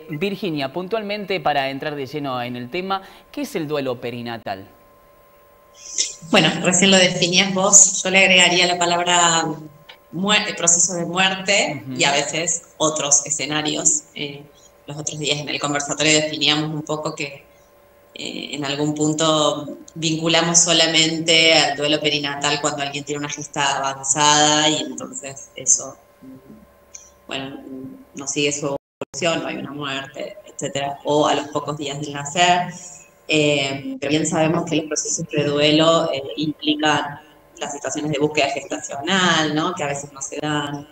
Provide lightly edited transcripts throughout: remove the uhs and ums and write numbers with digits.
Virginia, puntualmente para entrar de lleno en el tema, ¿qué es el duelo perinatal? Bueno, recién lo definías vos, yo le agregaría la palabra proceso de muerte y a Ujú. veces otros escenarios. Los otros días en el conversatorio definíamos un poco que en algún punto vinculamos solamente al duelo perinatal cuando alguien tiene una gesta avanzada y entonces eso, bueno, no sigue su evolución, no hay una muerte, etcétera, o a los pocos días del nacer. Pero bien sabemos que los procesos de duelo implican las situaciones de búsqueda gestacional, ¿no? Que a veces no se dan.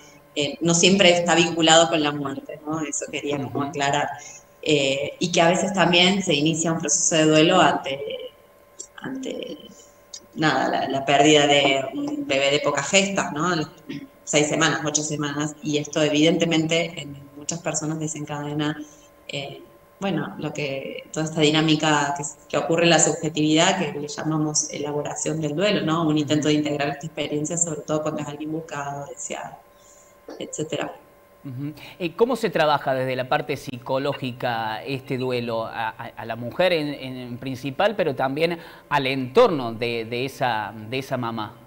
No siempre está vinculado con la muerte, ¿no? Eso quería como Ujú. aclarar. Y que a veces también se inicia un proceso de duelo ante nada, la pérdida de un bebé de poca gesta, ¿no? 6 semanas, 8 semanas, y esto evidentemente en muchas personas desencadena, eh, bueno, toda esta dinámica que ocurre en la subjetividad, que le llamamos elaboración del duelo, ¿no? Un intento Ujú. de integrar esta experiencia, sobre todo cuando es alguien buscado, deseado, etcétera. Ujú. ¿Cómo se trabaja desde la parte psicológica este duelo a la mujer en principal, pero también al entorno de esa mamá?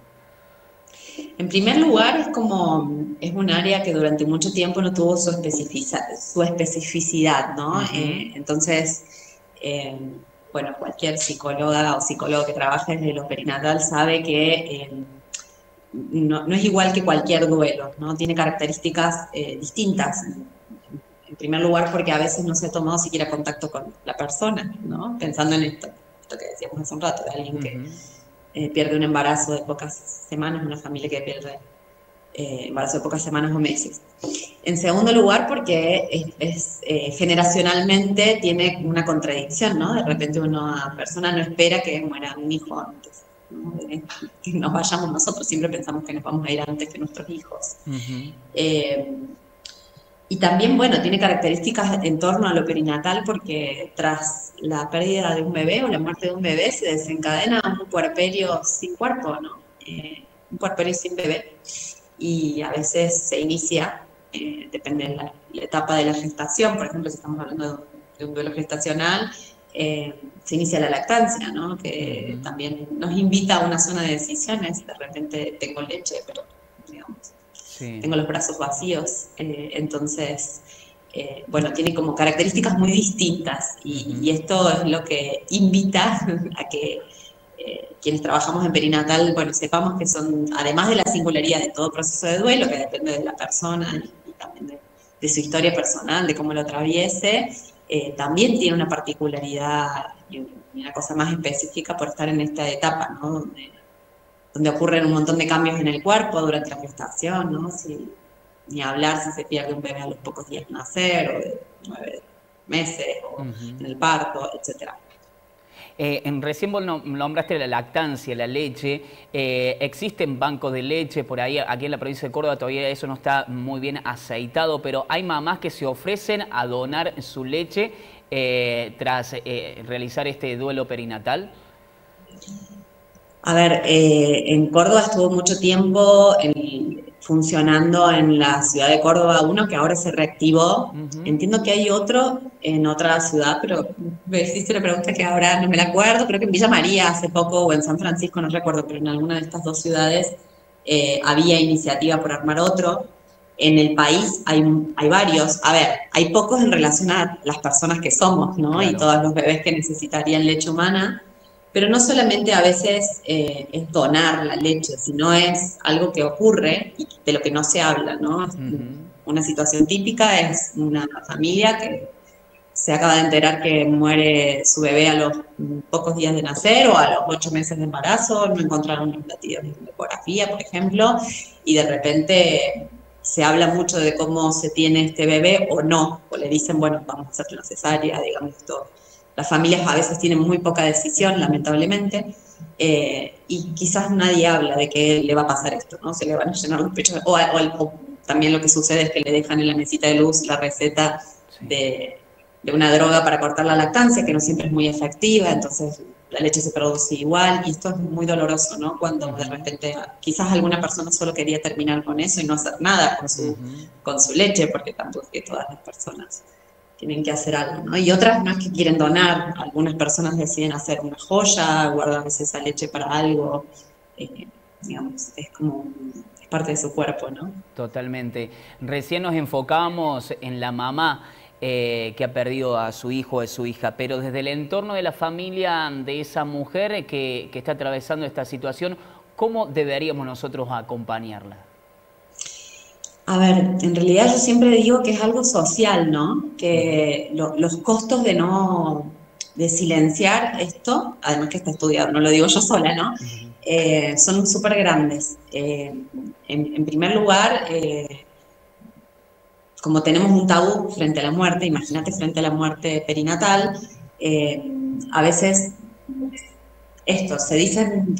En primer lugar, es un área que durante mucho tiempo no tuvo su especificidad, ¿no? Ujú. Entonces, bueno, cualquier psicóloga o psicólogo que trabaje desde lo perinatal sabe que no es igual que cualquier duelo, ¿no? Tiene características distintas. En primer lugar, porque a veces no se ha tomado siquiera contacto con la persona, ¿no? Pensando en esto que decíamos hace un rato, de alguien que Ujú. pierde un embarazo de pocas semanas, una familia que pierde embarazo de pocas semanas o meses. En segundo lugar, porque generacionalmente tiene una contradicción, ¿no? De repente una persona no espera que muera un hijo antes, ¿no? Que nos vayamos nosotros, siempre pensamos que nos vamos a ir antes que nuestros hijos. Ujú. Eh, y también, bueno, tiene características en torno a lo perinatal porque tras la pérdida de un bebé o la muerte de un bebé se desencadena un puerperio sin cuerpo, ¿no? Un puerperio sin bebé. Y a veces se inicia, depende de la etapa de la gestación, por ejemplo, si estamos hablando de un duelo gestacional, se inicia la lactancia, ¿no? Que Ujú. también nos invita a una zona de decisiones. De repente tengo leche, pero digamos, Sí. tengo los brazos vacíos, entonces, bueno, tiene como características muy distintas y Ujú. esto es lo que invita a que quienes trabajamos en perinatal, bueno, sepamos que son, además de la singularidad de todo proceso de duelo, que depende de la persona y también de su historia personal, de cómo lo atraviese, también tiene una particularidad y una cosa más específica por estar en esta etapa, ¿no? Donde ocurren un montón de cambios en el cuerpo durante la gestación, ¿no? Ni hablar si se pierde un bebé a los pocos días de nacer, o de 9 meses, o Ujú. en el parto, etcétera. Recién vos nombraste la lactancia, la leche. Existen bancos de leche por ahí, aquí en la provincia de Córdoba todavía eso no está muy bien aceitado, pero hay mamás que se ofrecen a donar su leche tras realizar este duelo perinatal. A ver, en Córdoba estuvo mucho tiempo funcionando en la ciudad de Córdoba uno que ahora se reactivó. Ujú. Entiendo que hay otro en otra ciudad, pero me hiciste una pregunta que ahora no me la acuerdo. Creo que en Villa María hace poco o en San Francisco, no recuerdo, pero en alguna de estas dos ciudades había iniciativa por armar otro. En el país hay varios. A ver, hay pocos en relación a las personas que somos, ¿no? Y Claro. todos los bebés que necesitarían leche humana. Pero no solamente a veces es donar la leche, sino es algo que ocurre y de lo que no se habla, ¿no? Ujú. Una situación típica es una familia que se acaba de enterar que muere su bebé a los pocos días de nacer o a los 8 meses de embarazo, no encontraron los latidos de ecografía, por ejemplo, y de repente se habla mucho de cómo se tiene este bebé o no, o le dicen, bueno, vamos a hacer una cesárea, digamos esto. Las familias a veces tienen muy poca decisión, lamentablemente, y quizás nadie habla de que le va a pasar esto, ¿no? Se le van a llenar los pechos, o también lo que sucede es que le dejan en la mesita de luz la receta Sí. de una droga para cortar la lactancia, que no siempre es muy efectiva, entonces la leche se produce igual, y esto es muy doloroso, ¿no? Cuando de Ujú. repente quizás alguna persona solo quería terminar con eso y no hacer nada Ujú. con su leche, porque tampoco es que todas las personas. tienen que hacer algo, ¿no? Y otras no es que quieren donar, algunas personas deciden hacer una joya, guardarse esa leche para algo, eh, digamos, es parte de su cuerpo, ¿no? Totalmente. Recién nos enfocábamos en la mamá que ha perdido a su hijo o a su hija, pero desde el entorno de la familia de esa mujer que está atravesando esta situación, ¿cómo deberíamos nosotros acompañarla? A ver, en realidad yo siempre digo que es algo social, ¿no? Que los costos de no, de silenciar esto, además que está estudiado, no lo digo yo sola, ¿no? Son súper grandes. En primer lugar, como tenemos un tabú frente a la muerte, imagínate frente a la muerte perinatal, a veces esto, se dicen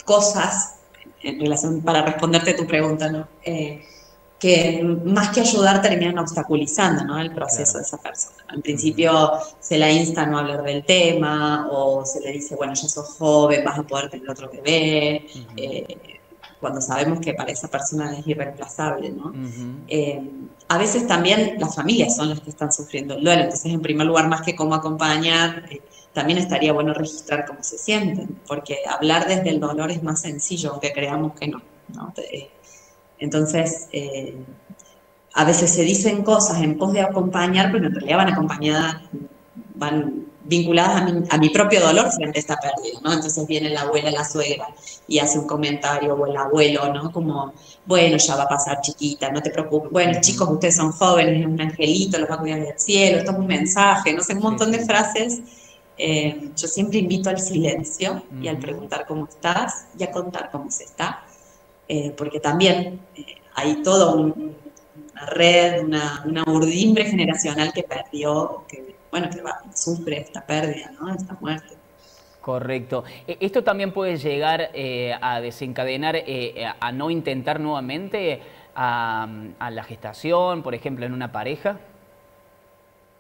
cosas en relación, para responderte tu pregunta, ¿no? Que más que ayudar terminan obstaculizando, ¿no? El proceso Claro. de esa persona. En principio se la insta a no hablar del tema o se le dice, bueno, ya sos joven, vas a poder tener otro bebé, cuando sabemos que para esa persona es irreemplazable, ¿no? A veces también las familias son las que están sufriendo el duelo, entonces en primer lugar, más que cómo acompañar, también estaría bueno registrar cómo se sienten, porque hablar desde el dolor es más sencillo, aunque creamos que no, ¿no? Entonces, a veces se dicen cosas en pos de acompañar, pero en realidad van acompañadas, van vinculadas a mi propio dolor frente a esta pérdida, ¿no? Entonces viene la abuela, la suegra, y hace un comentario, o el abuelo, ¿no? Como, bueno, ya va a pasar chiquita, no te preocupes. Bueno, chicos, ustedes son jóvenes, es un angelito, los va a cuidar del cielo, esto es un mensaje, no sé, un Sí, montón de sí. frases. Yo siempre invito al silencio y al preguntar cómo estás y a contar cómo se está, porque también hay toda una red, una urdimbre generacional que perdió, que, bueno, sufre esta pérdida, ¿no? Esta muerte. Correcto. Esto también puede llegar a desencadenar, a no intentar nuevamente a la gestación, por ejemplo, en una pareja.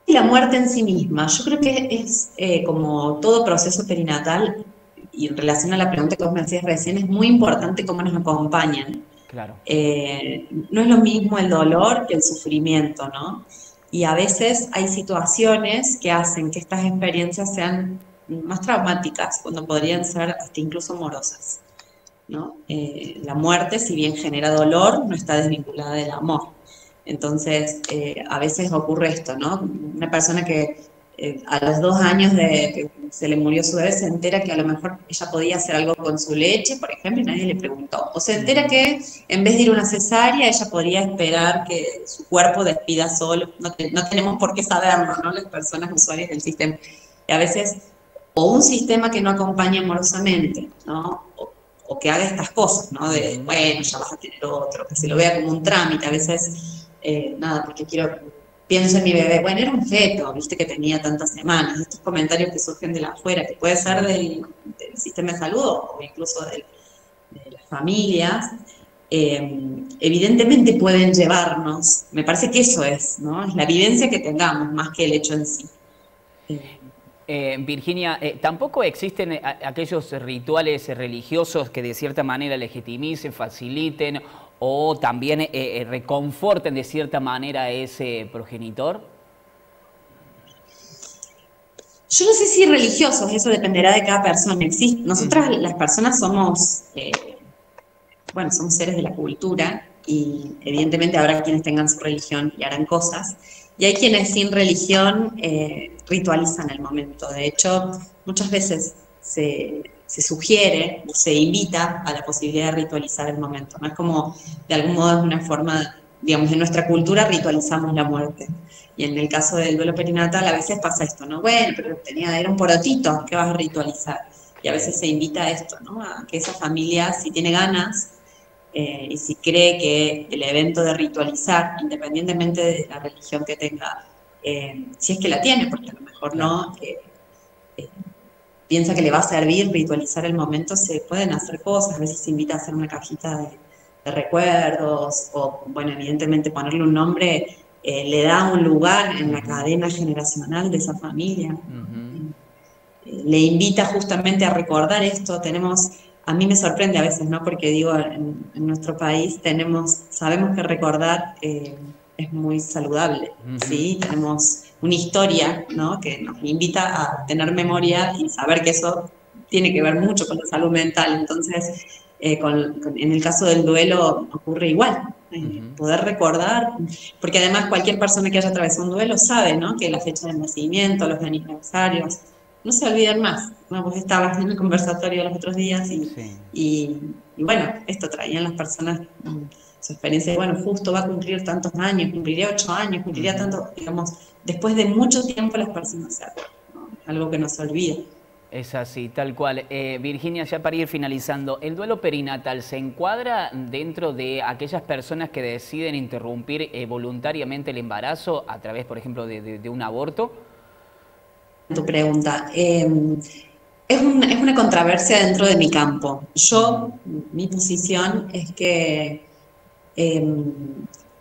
Y la muerte en sí misma, yo creo que es como todo proceso perinatal, y en relación a la pregunta que vos me hacías recién, es muy importante cómo nos acompañan. Claro. No es lo mismo el dolor que el sufrimiento, ¿no? Y a veces hay situaciones que hacen que estas experiencias sean más traumáticas, cuando podrían ser hasta incluso amorosas, ¿no? La muerte, si bien genera dolor, no está desvinculada del amor. Entonces, a veces ocurre esto, ¿no? Una persona que a los 2 años de que se le murió su bebé se entera que a lo mejor ella podía hacer algo con su leche, por ejemplo, y nadie le preguntó. O se entera que en vez de ir a una cesárea, ella podría esperar que su cuerpo despida solo. No tenemos por qué saberlo, ¿no? Las personas usuarias del sistema. Y a veces, o un sistema que no acompaña amorosamente, ¿no? O que haga estas cosas, ¿no? De, bueno, ya vas a tener otro, que se lo vea como un trámite. A veces, nada, porque pienso en mi bebé, bueno, era un feto, viste que tenía tantas semanas, estos comentarios que surgen de la afuera, que puede ser del sistema de salud o incluso de las familias, evidentemente pueden llevarnos, me parece que eso es, ¿no? Es la evidencia que tengamos más que el hecho en sí. Virginia, tampoco existen aquellos rituales religiosos que de cierta manera legitimicen, faciliten o también reconforten de cierta manera a ese progenitor. Yo no sé si religiosos, eso dependerá de cada persona. Nosotras las personas somos, bueno, somos seres de la cultura y evidentemente habrá quienes tengan su religión y harán cosas. Y hay quienes sin religión ritualizan el momento. De hecho, muchas veces se sugiere, se invita a la posibilidad de ritualizar el momento. No es como, de algún modo, es una forma, digamos, en nuestra cultura ritualizamos la muerte. Y en el caso del duelo perinatal a veces pasa esto, ¿no? Bueno, pero era un porotito, ¿qué vas a ritualizar? Y a veces se invita a esto, ¿no? A que esa familia, si tiene ganas, y si cree que el evento de ritualizar, independientemente de la religión que tenga, si es que la tiene, porque a lo mejor Claro. no, eh, piensa que le va a servir ritualizar el momento, se pueden hacer cosas, a veces se invita a hacer una cajita de recuerdos, o bueno, evidentemente ponerle un nombre le da un lugar en la cadena generacional de esa familia. Le invita justamente a recordar esto. A mí me sorprende a veces, ¿no? Porque digo, en nuestro país sabemos que recordar es muy saludable, ¿sí? Tenemos una historia, ¿no? Que nos invita a tener memoria y saber que eso tiene que ver mucho con la salud mental. Entonces, en el caso del duelo ocurre igual. Poder recordar, porque además cualquier persona que haya atravesado un duelo sabe, ¿no? Que la fecha de nacimiento, los aniversarios, no se olviden más. ¿No? Vos estabas en el conversatorio los otros días Sí. y bueno, esto traían las personas su experiencia de, bueno, justo va a cumplir tantos años, cumpliría 8 años, cumpliría tanto, digamos, después de mucho tiempo las personas se acuerdan, ¿no? Algo que no se olvida. Es así, tal cual. Virginia, ya para ir finalizando, ¿el duelo perinatal se encuadra dentro de aquellas personas que deciden interrumpir voluntariamente el embarazo a través, por ejemplo, de un aborto? Tu pregunta. Es una controversia dentro de mi campo. Mi posición es que,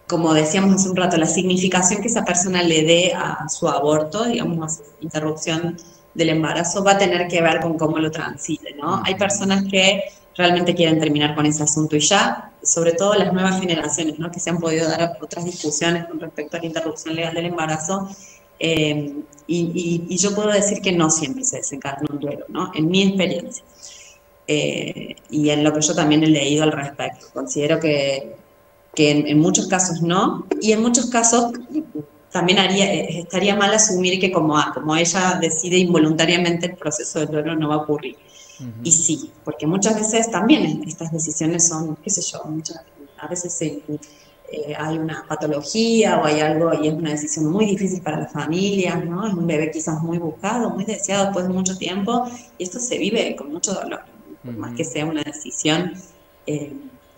como decíamos hace un rato, la significación que esa persona le dé a su aborto, digamos, a su interrupción del embarazo, va a tener que ver con cómo lo transite, ¿no? Hay personas que realmente quieren terminar con ese asunto y ya, sobre todo las nuevas generaciones, ¿no? Que se han podido dar otras discusiones con respecto a la interrupción legal del embarazo, y yo puedo decir que no siempre se desencadena un duelo, ¿no? En mi experiencia. Y en lo que yo también he leído al respecto. Considero que en muchos casos no, y en muchos casos también estaría mal asumir que como ella decide involuntariamente el proceso del duelo no va a ocurrir. Y sí, porque muchas veces también estas decisiones son, qué sé yo, a veces hay una patología o hay algo y es una decisión muy difícil para las familias, ¿no? Es un bebé quizás muy buscado, muy deseado después de mucho tiempo y esto se vive con mucho dolor, por más que sea una decisión,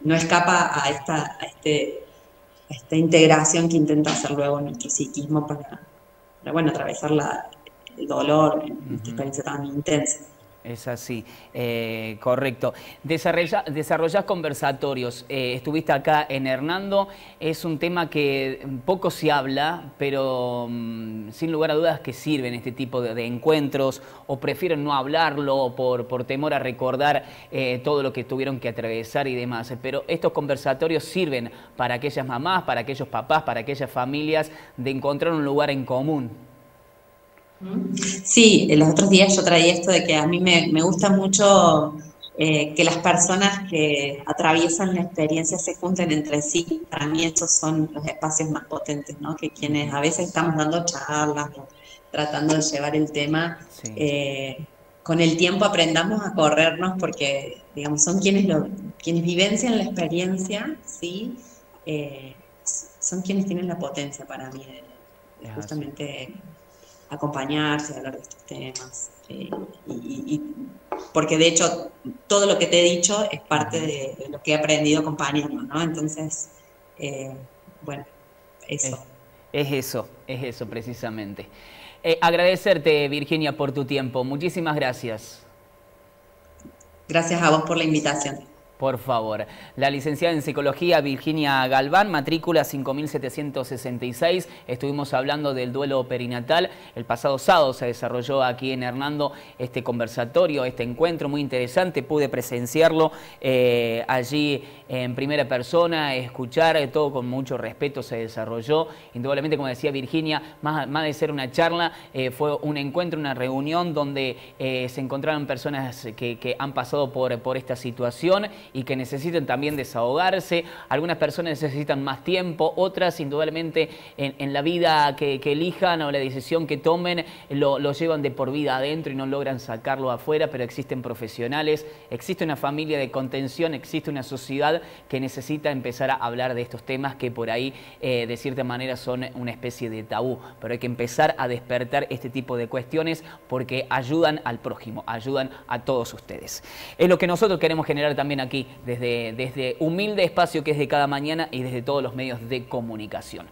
no escapa a esta integración que intenta hacer luego nuestro psiquismo para bueno, atravesar el dolor en esta experiencia tan intensa. Es así, correcto. Desarrollás conversatorios. Estuviste acá en Hernando. Es un tema que poco se habla, pero sin lugar a dudas que sirven este tipo de encuentros, o prefieren no hablarlo por temor a recordar todo lo que tuvieron que atravesar y demás. Pero estos conversatorios sirven para aquellas mamás, para aquellos papás, para aquellas familias, de encontrar un lugar en común. Sí, los otros días yo traía esto de que a mí me gusta mucho que las personas que atraviesan la experiencia se junten entre sí. Para mí estos son los espacios más potentes, ¿no? Que quienes a veces estamos dando charlas, o tratando de llevar el tema, Sí. con el tiempo aprendamos a corrernos porque, digamos, son quienes vivencian la experiencia, ¿sí? Son quienes tienen la potencia para mí de justamente acompañarse, hablar de estos temas. Porque de hecho todo lo que te he dicho es parte de lo que he aprendido acompañando, ¿no? Entonces, bueno, eso. Es eso precisamente. Agradecerte, Virginia, por tu tiempo. Muchísimas gracias. Gracias a vos por la invitación. Por favor. La licenciada en Psicología Virginia Galván, matrícula 5766. Estuvimos hablando del duelo perinatal. El pasado sábado se desarrolló aquí en Hernando este conversatorio, este encuentro muy interesante. Pude presenciarlo allí en primera persona, escuchar, todo con mucho respeto se desarrolló. Indudablemente, como decía Virginia, más de ser una charla, fue un encuentro, una reunión donde se encontraron personas que han pasado por esta situación y que necesitan también desahogarse. Algunas personas necesitan más tiempo, otras indudablemente en la vida que elijan o la decisión que tomen lo llevan de por vida adentro y no logran sacarlo afuera, pero existen profesionales, existe una familia de contención, existe una sociedad que necesita empezar a hablar de estos temas que por ahí de cierta manera son una especie de tabú, pero hay que empezar a despertar este tipo de cuestiones porque ayudan al prójimo, ayudan a todos ustedes. Es lo que nosotros queremos generar también aquí desde humilde espacio que es de cada mañana y desde todos los medios de comunicación.